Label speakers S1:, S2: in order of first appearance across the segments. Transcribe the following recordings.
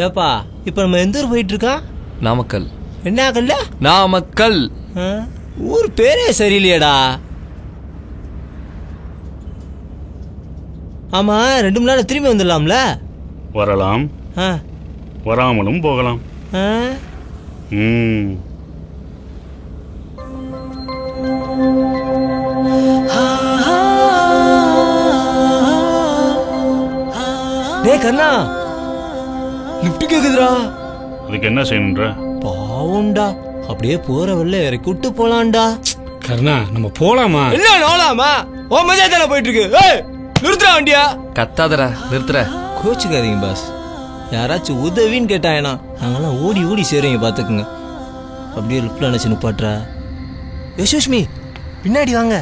S1: ஏப்பா இப்போ நம்ம எந்த ஊர் போயிட்டு இருக்கோம்?
S2: நாமக்கல்.
S1: என்ன கல்ல?
S2: நாமக்கல்.
S1: ஊர் பேரே சரியில்லையடா. ஆமா 2 மணி நேரம் திரும்பி வந்துடலாம்ல?
S3: வரலாம், வராமலும் போகலாம்.
S1: டேய் கண்ணா, லிஃப்ட் கேக்குதுடா.
S3: அதுக்கு என்ன செய்யணும்ன்ற?
S1: பாவுண்டா, அப்படியே போற வழில இறக்கி விட்டு போலாம்டா.
S4: கர்ணா நம்ம போலாமா?
S1: என்ன நோலாமா? ஓ மஜா தானே போயிட்டு இருக்கு. ஏய் நிறுத்துறா வண்டியா.
S2: கத்தாதடா, நிறுத்துற.
S1: கோச்சுக்காதீங்க பாஸ். யாராச்சும் உதவின்னு கேட்டாயனா நாங்கெல்லாம் ஓடி ஓடி சேருவீங்க பாத்துக்குங்க. அப்படியே லிஃப்ட்ல நினைச்சு நிப்பாட்றா. யசோஷ்மி பின்னாடி வாங்க.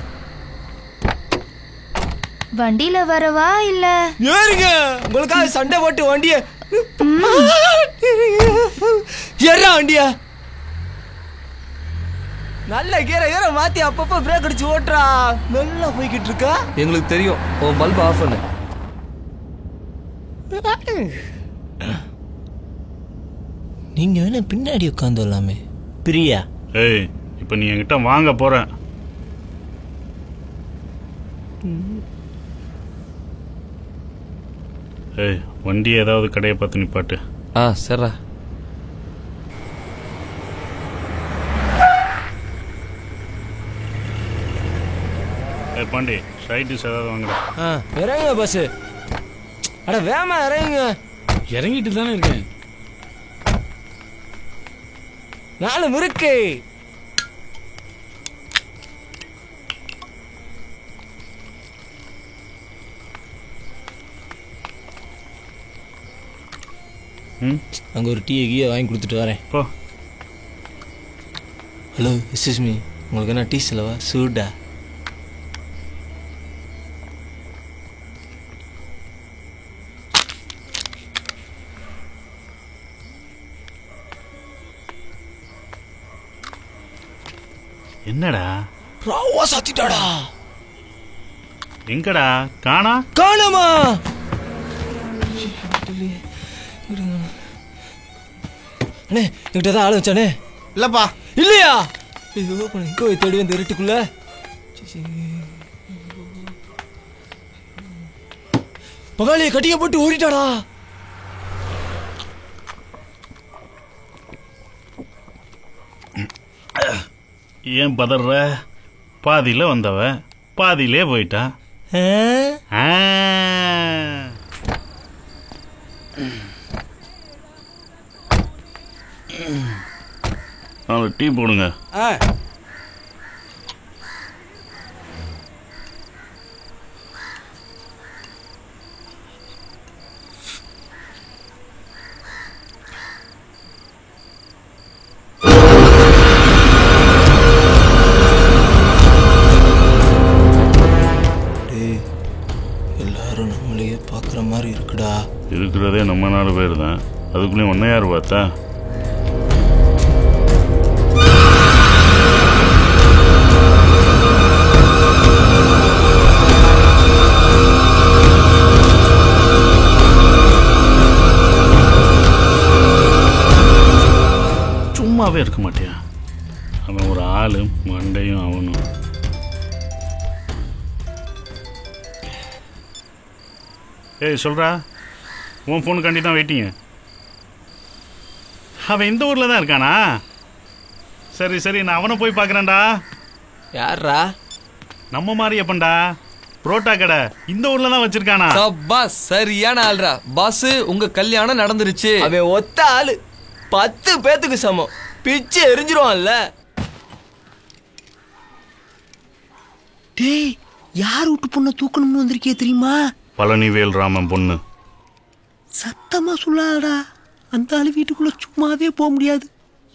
S5: வண்டியில வரவா இல்ல?
S1: ஏறுங்க, உங்களுக்காக சண்டை போட்டு வண்டிய ஏறா வண்டியா. நல்ல கீரை மாத்தி அப்பப்ப பிரேக் அடிச்சு ஓட்டுறா. நல்லா போய்கிட்டு இருக்கா.
S2: எங்களுக்கு தெரியும். உன் பல்ப் ஆஃப் பண்ணு.
S1: நீங்க வேணா பின்னாடி உட்காந்து வரலாமே பிரியா.
S3: ஏய் இப்ப நீ என்கிட்ட வாங்க போற. ஏய் வண்டி ஏதாவது கடையை பார்த்து நிப்பாட்டு.
S2: சரிடா.
S3: ஏய் பாண்டி, சைட் டிஷ் ஏதாவது வாங்குறா.
S1: இறங்குங்க பஸ். அட வேமா இறங்குங்க.
S4: இறங்கிட்டு தானே இருக்கேன்.
S1: 4 முறுக்கு. அங்கே ஒரு டீ கீயை வாங்கி கொடுத்துட்டு வரேன். ஹலோ எக்ஸ்கியூஸ் மீ, உங்களுக்கு என்ன டீ செலவா? சூடா?
S3: என்னடா
S1: ராவா சாத்திட்டாடா.
S3: எங்கடா காணா?
S1: காணாமா? அண்ணே என்கிட்ட தான் ஆள் வச்சானே.
S6: இல்லப்பா.
S1: இல்லையா? ஐயோ எங்கோ தேடி வந்து இருட்டுக்குள்ள. பகாலியை கட்டிய போட்டு ஓடிட்டாடா.
S3: ஏன் பதற? பாதியில வந்தவ பாதியிலே போயிட்டா. டீ போடுங்க.
S1: எல்லாரும் நம்மளையே பாக்குற மாதிரி இருக்குடா.
S3: இருக்கிறதே நம்ம 4 பேர் தான். அதுக்குள்ளேயும் ஒன்ன யாரு பார்த்தா? சும்மாவே இருக்க மாட்டியா? அவன் ஒரு ஆளு, மண்டையும் அவனும். ஏய் சொல்றா, உன் ஃபோனுக்காண்டி தான் வெயிட்டிங்க. அவன் இந்த ஊரில் தான் இருக்கானா? சரி சரி, நான் அவனை போய் பார்க்குறேன்டா.
S1: யாரா?
S3: நம்ம மாரியப்பன்டா, புரோட்டா கடை இந்த ஊர்ல தான் வச்சிருக்கானா?
S2: பாஸ் சரியான ஆள்ரா. பாஸ் உங்க கல்யாணம் நடந்துருச்சு.
S1: அவன் ஒத்த ஆளு 10 பேத்துக்கு சமம். பிச்சு எரிஞ்சிருவான்ல.
S6: டேய் யார் வீட்டு பொண்ணை தூக்கணும்னு வந்திருக்கே தெரியுமா?
S3: பழனிவேல் ராமன் பொண்ணு.
S6: சத்தமா சொல்லாடா. அந்த ஆளு வீட்டுக்குள்ள சும்மாவே போக முடியாது.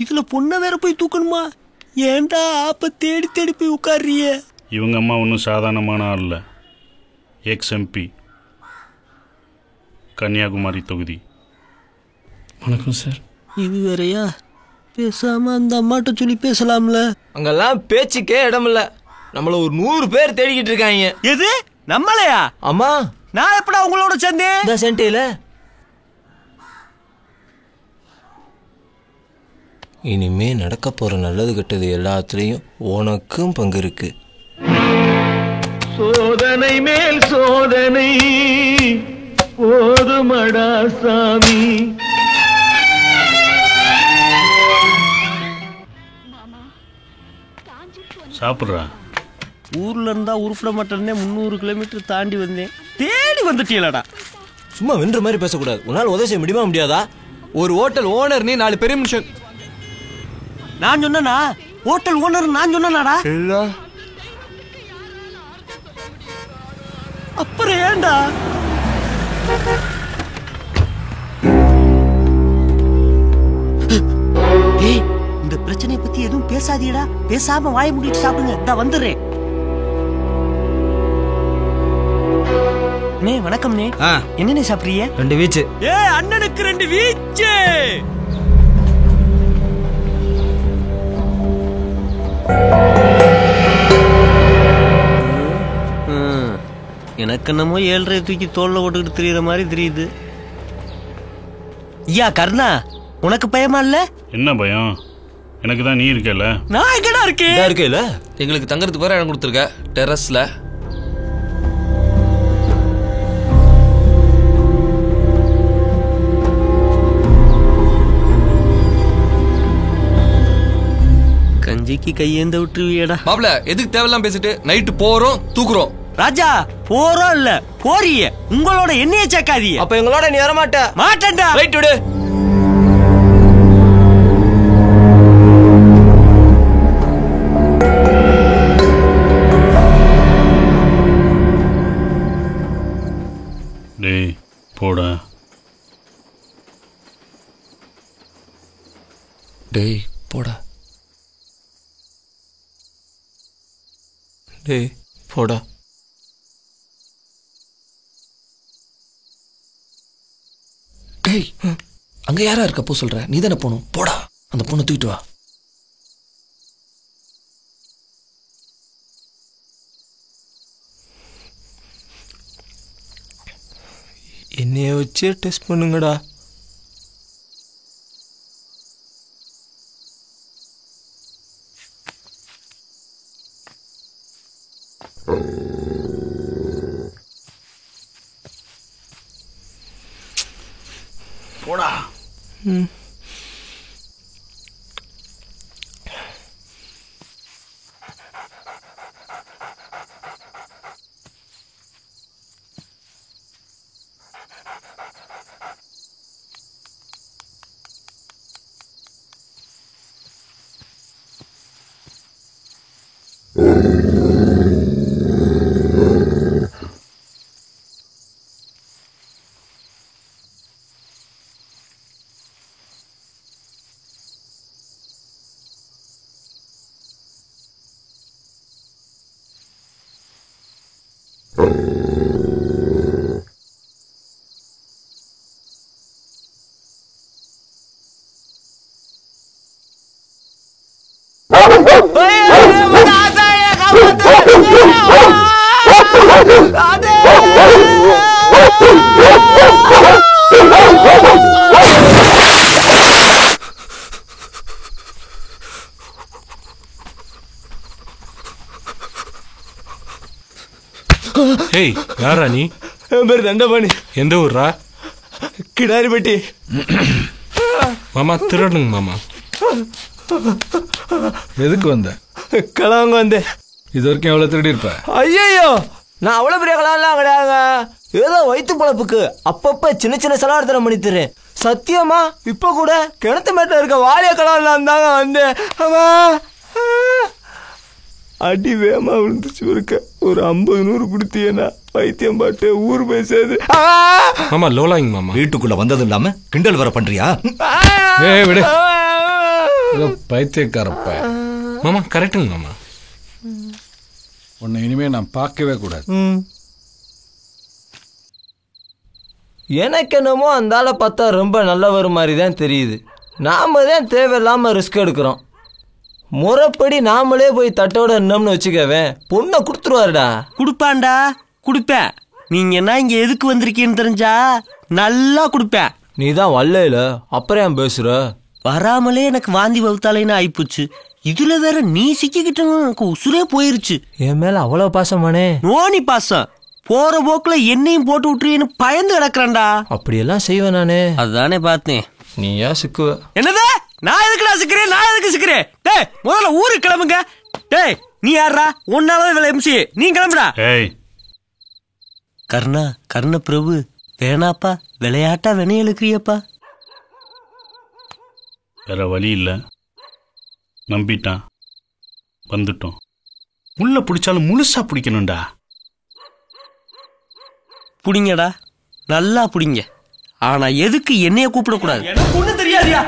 S6: இதுல பொண்ணை வேற போய் தூக்கணுமா? ஏன்டா ஆப்ப தேடி தேடி போய் உட்கார்றிய?
S3: இவங்க அம்மா ஒன்றும் சாதாரணமான ஆள் இல்லை. எக்ஸ்எம்பி, கன்னியாகுமரி தொகுதி.
S4: வணக்கம் சார்.
S6: இது வேறையா? பேசாம அந்த அம்மாட்ட சொல்லி பேசலாம்ல.
S1: அங்கெல்லாம் பேச்சுக்கே இடம் இல்ல. நம்மள ஒரு 100 பேர் தேடிக்கிட்டு இருக்காங்க.
S6: எது நம்மளையா?
S1: அம்மா
S6: நான் எப்படா உங்களோட சேர்ந்தேன்?
S1: இந்த சென்டையில இனிமே நடக்க போற நல்லது கெட்டது எல்லாத்துலேயும் உனக்கும் பங்கு இருக்கு.
S7: சோதனை மேல் சோதனை போதுமடா சாமி.
S3: சாப்பிட்றா.
S6: ஊர்ல இருந்தா உருப்பிட மாட்டேன்னே 300 கிலோமீட்டர் தாண்டி வந்தேன். தேடி வந்துட்டீங்களடா.
S1: சும்மா வென்ற மாதிரி பேசக்கூடாது. உன்னால் உதவி செய்ய முடியுமா முடியாதா?
S2: ஒரு ஹோட்டல் ஓனர் நீ 4 பெரிய மனுஷன்.
S6: நான் சொன்னா ஹோட்டல் ஓனர் நான் சொன்னாடா. அப்புறம் ஏண்டா இந்த பிரச்சனையை பத்தி எதுவும் பேசாதீடா. பேசாம வாய மூடிட்டு சாப்பிடுங்க. நான் வந்துடுறேன். நே வணக்கம் நே. என்னண்ணே சாப்பிடுறீங்க?
S1: 2 வீச்சு.
S6: அண்ணனுக்கு 2 வீச்சு. எனக்கு என்னமோ 7.5 தூக்கி தோல்ல போட்டுக்கிட்டு தெரியுற மாதிரி தெரியுது. ஐயா கர்ணா, உனக்கு பயமா இல்ல?
S3: என்ன பயம்? எனக்கு தான் நீ இருக்கல.
S6: நான் எங்கடா இருக்கேன்?
S1: இருக்கேல.
S2: எங்களுக்கு தங்கறதுக்கு வேற இடம் கொடுத்துருக்க டெரஸ்ல.
S6: கஞ்சிக்கு கையேந்த விட்டுருவியடா.
S2: மாப்ள எதுக்கு தேவையெல்லாம் பேசிட்டு நைட்டு போறோம் தூக்குறோம்.
S6: ராஜா போறோம் இல்ல போறிய. உங்களோட என்னைய சேர்க்காதீங்க.
S1: அப்ப எங்களோட நீ வர மாட்ட?
S6: மாட்டேன்டா.
S1: ரைட் விடு.
S3: டேய் போடா.
S2: டேய் போடா.
S1: டேய் போடா.
S2: டேய் அங்க யாரா இருக்க போ சொல்ற? நீ தானே போகணும். போடா அந்த பொண்ணை தூக்கிட்டு வா.
S1: என்னைய வச்சே டெஸ்ட் பண்ணுங்கடா.
S3: போடா.
S4: ஏய் யாரா நீ?
S1: என் பேர் தண்டபாணி.
S4: எந்த ஊர்ரா?
S1: கிடாரிப்பட்டி.
S4: மாமா திருடனுங்க மாமா.
S8: எதுக்கு வந்த?
S1: கலாங்க வந்தேன்.
S8: இது வரைக்கும் எவ்வளோ திருடி இருப்ப?
S1: ஐயோ நான் அவ்வளோ பெரிய கலாம்லாம் கிடையாதுங்க. ஏதோ வயிற்று பழப்புக்கு அப்பப்ப சின்ன சின்ன செலவார்த்தனம் பண்ணி தரேன். சத்தியமா இப்ப கூட கிணத்து மேட்டில் இருக்க வாரிய கலாம்லாம் தாங்க வந்தேன். அடி வேமா விழுந்துச்சு. இருக்க ஒரு 50-100 கொடுத்தீங்கன்னா பைத்தியம் பாட்டு ஊர் பேசாது.
S4: மாமா லோலாங்க மாமா.
S8: வீட்டுக்குள்ள வந்ததும் இல்லாம கிண்டல் வர பண்றியா?
S4: ஏய் விடு. ஏதோ பைத்தியக்காரப்ப. மாமா கரெக்டுங்க மாமா.
S8: உன்னை இனிமே நான் பார்க்கவே கூடாது.
S1: எனக்கு என்னமோ அந்த ஆளை பார்த்தா ரொம்ப நல்லவர் மாதிரி தான் தெரியுது. நாம தான் தேவையில்லாம ரிஸ்க் எடுக்கிறோம். முறைப்படி நாமளே போய் தட்டோட இருந்தோம்னு வச்சுக்கவேன் பொண்ணை கொடுத்துருவாருடா.
S6: குடுப்பான்டா குடுப்பேன். நீங்க என்ன இங்க எதுக்கு வந்திருக்கீன்னு தெரிஞ்சா நல்லா குடுப்பேன்.
S1: நீ தான் வல்லையில அப்புறம் ஏன் பேசுற?
S6: வராமலே எனக்கு வாந்தி வகுத்தாலேன்னு ஆயிப்போச்சு. இதுல வேற நீ சிக்கிக்கிட்ட எனக்கு உசுரே போயிருச்சு.
S1: என் மேல அவ்வளவு பாசமானே?
S6: நோனி பாசம். போற போக்குல என்னையும் போட்டு விட்டுருன்னு பயந்து கிடக்குறேன்டா.
S1: அப்படியெல்லாம் செய்வேன் நானே.
S6: அதுதானே பார்த்தேன்.
S1: நீ ஏன் சிக்குவ?
S6: என்னது? நான் எதுக்குடா சிக்கிறேன்? நான் எதுக்கு சிக்கிறேன்? டேய் முதல்ல ஊருக்கு கிளம்புங்க. டேய் நீ யாரா? உன்னாலதான் இவ்வளவு எம்சி. நீ கிளம்புடா. கர்ணா கர்ண பிரபு வேணாப்பா, விளையாட்டா வினைய இழுக்கிறியப்பா.
S3: வேற வழி இல்லை, நம்பிட்டான், வந்துட்டோம். உள்ள பிடிச்சாலும் முழுசா பிடிக்கணும்டா.
S6: புடிங்கடா, நல்லா புடிங்க. ஆனா எதுக்கு என்னைய கூப்பிடக்கூடாது? எனக்கு ஒண்ணு தெரியாதியா?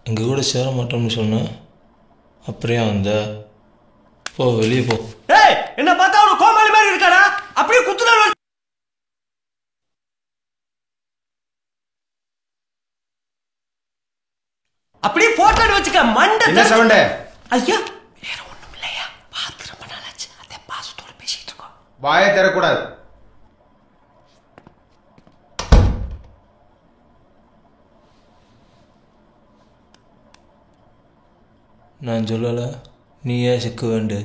S1: எங்க கூட சேர மாட்டோம்னு சொன்ன, அப்படியே வந்த. போ, வெளியே போ.
S6: ஏய், என்ன பார்த்தா அவன கோமாளி மாதிரி இருக்காடா? அப்படியே குத்துனா அப்படியே போட்டோன்னு வச்சுக்க. மண்டை
S9: என்ன சவுண்ட்?
S6: ஐயா வேற ஒண்ணும் இல்லையா, பார்த்து ரொம்ப நாளாச்சு. அதே பாசத்தோட பேசிட்டு இருக்கோம்.
S9: வாயை தரக்கூடாது.
S1: நான் சொல்லல, நீ ஏன் சிக்க வேண்டு?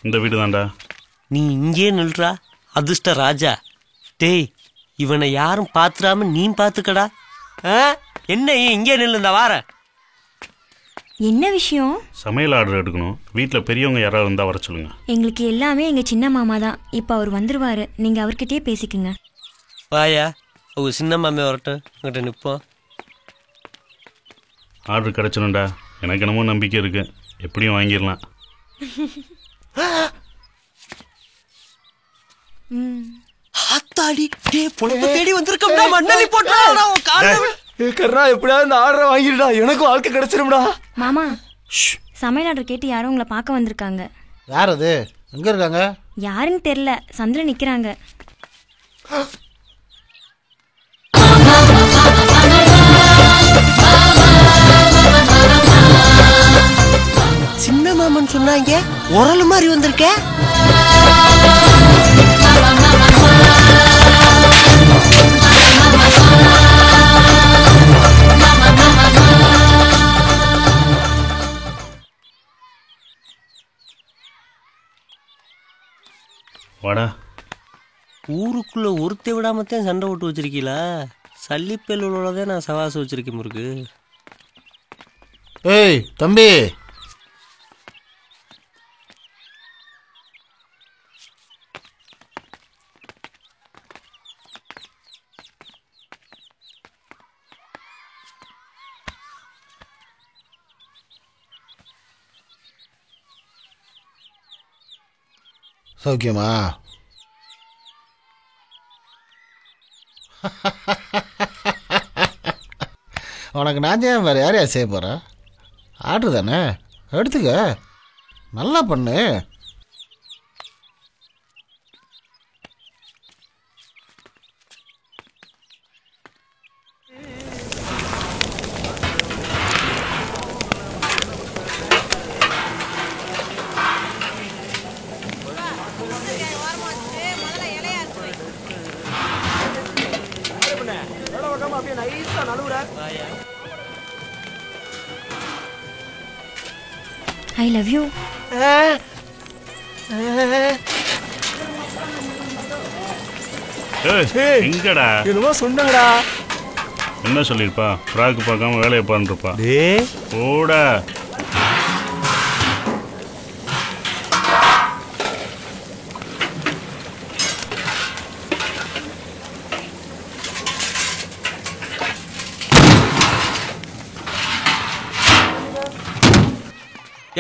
S3: இந்த வீடு தான்டா.
S6: நீ இங்கே நில்றா அதிர்ஷ்ட ராஜா. டேய் இவனை யாரும் பாத்துறாம நீ பாத்துக்கடா. என்ன இங்கே நில்லுந்தா வார.
S5: என்ன விஷயம்?
S3: சமையல் ஆர்டர் எடுக்கணும். வீட்டில் பெரியவங்க யாராவது இருந்தால் வர சொல்லுங்க.
S5: எங்களுக்கு எல்லாமே எங்க சின்ன மாமா தான். இப்போ அவர் வந்துருவாரு, நீங்க அவர்கிட்டயே பேசிக்குங்க.
S6: வாயா, அவங்க சின்ன மாமே வரட்டும், அங்கிட்ட நிற்போம்.
S3: ஆர்டர் கிடச்சிடும்டா. எனக்கு என்னமோ நம்பிக்கை இருக்கு, எப்படியும் வாங்கிடலாம்.
S6: ஆத்தாடி, டேய் பொழப்பு தேடி வந்திருக்கோம்டா. மண்ணலி போட்டுடா உன் கால்ல.
S1: கர்ணா, எப்படியாவது இந்த ஆர்டரை வாங்கிடுடா, எனக்கு வாழ்க்கை கிடைச்சிரும்டா.
S5: மாமா, சமையல் ஆர்டர் கேட்டு யாரும் உங்களை பார்க்க வந்திருக்காங்க.
S9: யார் அது? எங்க இருக்காங்க?
S5: யாருன்னு தெரியல, சந்தில நிக்கிறாங்க.
S6: சின்ன மாமன் சொன்னாங்க, உரல் மாதிரி வந்திருக்க.
S3: வாடா.
S6: ஊருக்குள்ள ஒருத்தை விடாமத்தான் சண்டை போட்டு வச்சிருக்கீங்களா? சல்லிப்பேலோடதான் நான் சவாசம் வச்சிருக்கேன் முருக்கு.
S9: ஏய் தம்பி, சௌக்கியமா? உனக்கு நான் ஏன் வேறு யாரையா செய்ய போகிறேன்? ஆர்டர் தானே, எடுத்துக்க, நல்லா பண்ணு.
S5: I love you.
S3: எங்கடா?
S1: என்னமோ சொன்னாடா.
S3: என்ன சொல்லிருப்பா? ஃப்ராக்கு பார்க்காம வேலையை பண்ணிருப்பா. ஓட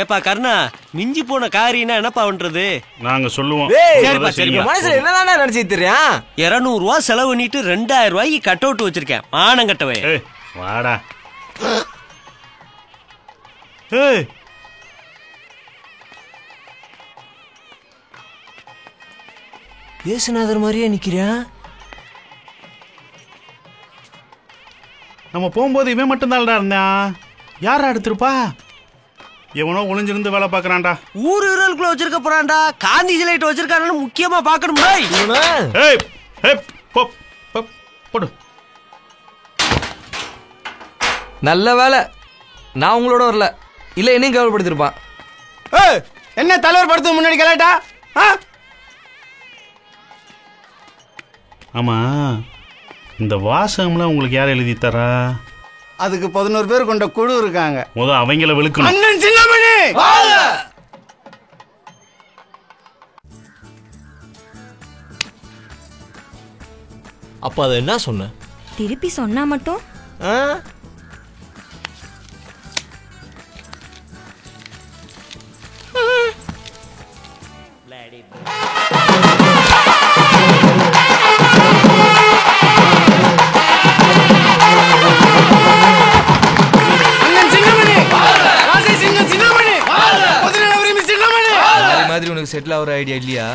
S6: ஏப்பா கருணா, மிஞ்சி போன காரினா என்னப்பா பண்றது?
S3: நாங்க சொல்லுவோம்.
S6: சரிப்பா, சரிப்பா.
S1: மனசுல என்னதானே நினைச்சிட்டு தெரியும்?
S6: 200 ரூபா செலவு பண்ணிட்டு 2000 ரூபாய்க்கு கட் அவுட் வச்சிருக்கேன். மானம் கட்டவே.
S3: வாடா.
S1: ஏசுநாதர் மாதிரியே நிக்கிறேன்.
S3: நம்ம போகும்போது இவன் மட்டும்தான்டா இருந்தான். யாரா எடுத்திருப்பா? எவனோ ஒளிஞ்சிருந்து வேலை பாக்குறான்டா.
S6: ஊர் இருளுக்குள்ள வச்சிருக்க போறான்டா. காந்தி சிலைட் வச்சிருக்கானு முக்கியமா பாக்கணும்.
S3: போடு.
S2: நல்ல வேலை நான் உங்களோட வரல, இல்லை என்னையும் கவலைப்படுத்திருப்பான்.
S1: என்ன தலைவர் படத்துக்கு முன்னாடி கலாட்டா?
S3: ஆமா, இந்த வாசகம்லாம் உங்களுக்கு யார் எழுதி தரா?
S1: அதுக்கு 11 பேர் கொண்ட குழு இருக்காங்க.
S3: அவங்கள விழுக்கணும்.
S1: அண்ணன் சின்னமணி அப்ப அது என்ன சொன்ன?
S5: திருப்பி சொன்னா மட்டும்
S2: மாதிரி உனக்கு செட்டில் ஆகிற ஐடியா இல்லையா?